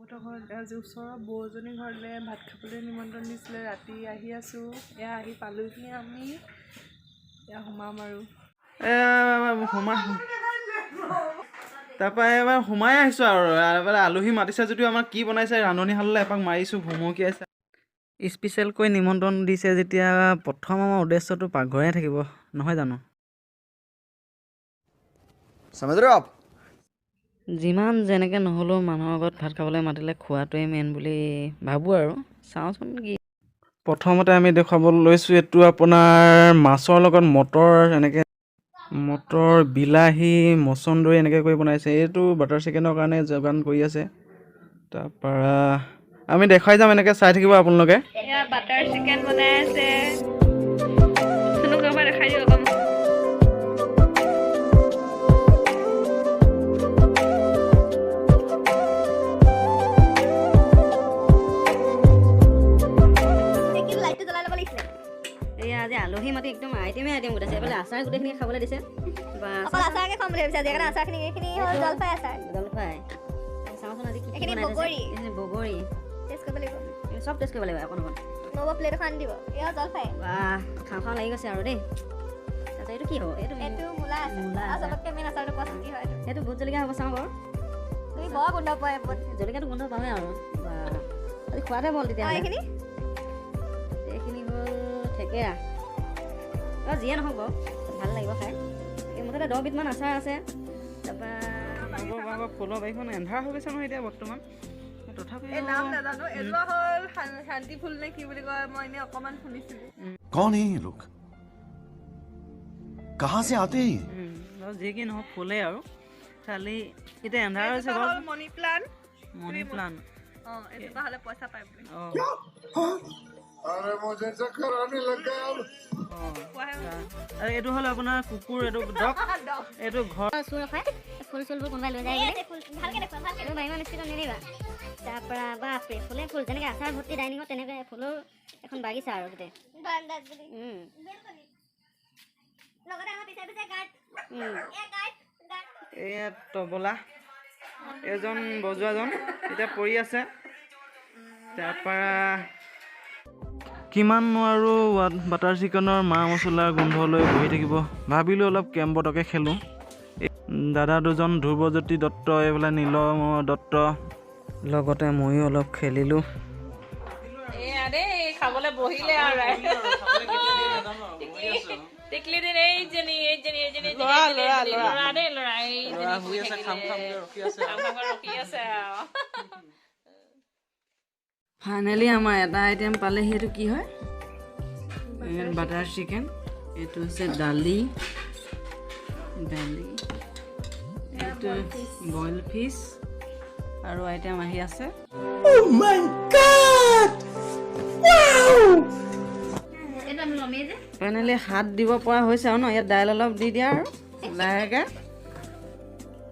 আজি ওচৰৰ বৌজনী ঘৰলৈ ভাত খাবলৈ নিমন্ত্ৰণ দিছিলে ৰাতি আহি আছোঁ এয়া আহি পালোহি আমি এয়া সোমাম আৰু তাৰপৰা এবাৰ সোমাই আহিছোঁ আৰু এবাৰ আলহী মাতিছে যদিও আমাৰ কি বনাইছে ৰান্ধনীশাললৈ এপাক মাৰিছোঁ ভুমুকিয়াইছে স্পেচিয়েলকৈ নিমন্ত্ৰণ দিছে যেতিয়া প্ৰথম আমাৰ উদ্দেশ্যটো পাকঘৰে থাকিব নহয় জানো যিমান যেনেকৈ নহ'লেও মানুহৰ আগত ভাত খাবলৈ মাতিলে খোৱাটোৱে মেইন বুলি ভাবোঁ আৰু চাওঁচোন কি প্ৰথমতে আমি দেখুৱাব লৈছোঁ এইটো আপোনাৰ মাছৰ লগত মটৰ এনেকৈ মটৰ বিলাহী মচন্দৰী এনেকৈ কৰি বনাইছে এইটো বাটাৰ চিকেনৰ কাৰণে যোগান কৰি আছে তাৰপৰা আমি দেখুৱাই যাম এনেকৈ চাই থাকিব আপোনালোকে বাটাৰ চিকেন বনাই আছে দেখাই দিব আজি আলহী মাতি একদম আইটেমে আইটেম গোটাইছে এইফালে আচাৰ গোটেইখিনি খাবলৈ দিছে আচাৰকে খাম বুলি ভাবিছে আজিকাৰণে আচাৰখিনি এইখিনি হ'ল জলফাই আচাৰ জলফাই চাওঁচোন আজি কি বগৰী বগৰী টেষ্ট কৰিব লাগিব চব টেষ্ট কৰিব লাগিব অকণ অকণ নব প্লেট এখন দিব এয়া জলফাই বাহ খাওঁ খাওঁ লাগি গৈছে আৰু দেই তাৰপিছত এইটো কি হ'ব এইটো মূলা আছে মূলা চবতকৈ মেইন আচাৰটো কোৱাচোন কি হয় এইটো ভোট জলকীয়া হ'ব চাওঁ বাৰু তুমি বৰ গোন্ধ পোৱা জলকীয়াটো গোন্ধ পাওঁৱে আৰু আজি খোৱাতে বল তেতিয়া এইখিনি হ'ল থেকেৰা যিয়ে নহওক বাৰু ভাল লাগিব খাই মুঠতে 10 বিধমান আচাৰ আছে তাৰপৰা ফুলৰ বাৰীখন এন্ধাৰ হৈ গৈছে নহয় এতিয়া বৰ্তমান তথাপি নাম নাজানো এজোপা হ'ল শান্তি ফুল নে কি বুলি কয় মই এনে অকমান শুনিছিলোঁ कौन है ये लोग कहाँ से आते हैं যি কি নহওক ফুলে আৰু খালি এতিয়া এন্ধাৰ হৈছে বাৰু মনি প্লান্ট এজোপা হ'লে পইচা পায় বুলি अरे मुझे चक्कर आने लग गया अब আৰু এইটো হ'ল আপোনাৰ কুকুৰ এইটো ডগ এইটো ঘৰ ফুল চুলবোৰ কোনোবাই লৈ যায় বাৰীমান স্পীডত নিদিবা তাৰপৰা বাপৰে ফুলে ফুল যেনেকৈ আচাৰ ভৰ্তি ডাইনিঙত তেনেকৈ ফুলৰ এখন বাগিচা আৰু গোটেই এয়া তবলা এজন বজোৱাজন এতিয়া পৰি আছে তাৰপৰা কিমাননো আৰু বাটাৰ চিকেনৰ মা মছলাৰ গোন্ধ লৈ বহি থাকিব ভাবিলোঁ অলপ কেম্বটকে খেলোঁ দাদা দুজন ধ্ৰুৱজ্যোতি দত্ত এইফালে নীলম দত্ত লগতে ময়ো অলপ খেলিলোঁ খাবলৈ বহিলে আৰু ফাইনেলি আমাৰ এটা আইটেম পালে সেইটো কি হয় বাটাৰ চিকেন এইটো হৈছে দালি এইটো বইল ফিছ আৰু আইটেম আহি আছে ফাইনেলি হাত দিব পৰা হৈছে আৰু ন ইয়াত দাইল অলপ দি দিয়া আৰু লাহেকৈ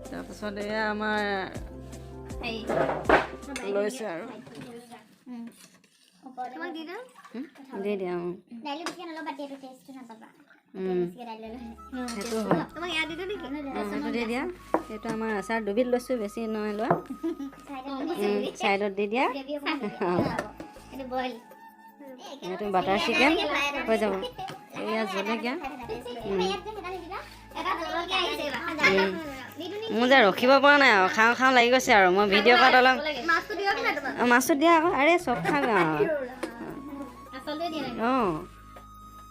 তাৰপাছত এয়া আমাৰ লৈছে আৰু দি দিয়া সেইটো দি দিয়া এইটো আমাৰ আচাৰ দুবিধ লৈছোঁ বেছি নহয় লোৱা ছাইডত দি দিয়া এইটো বাটাৰ চিকেন হৈ যাব এয়া জলকীয়া মোৰ যে ৰখিব পৰা নাই আৰু খাওঁ খাওঁ লাগি গৈছে আৰু মই ভিডিঅ' কৰাত অলপ মাছটো দিয়া আকৌ আৰে চব খাওঁ অঁ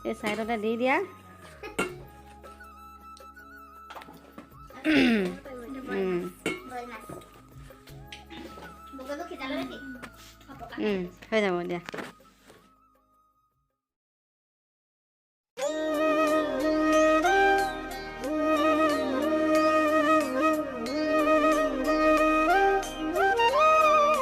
এই ছাইডতে দি দিয়া হৈ যাব দিয়া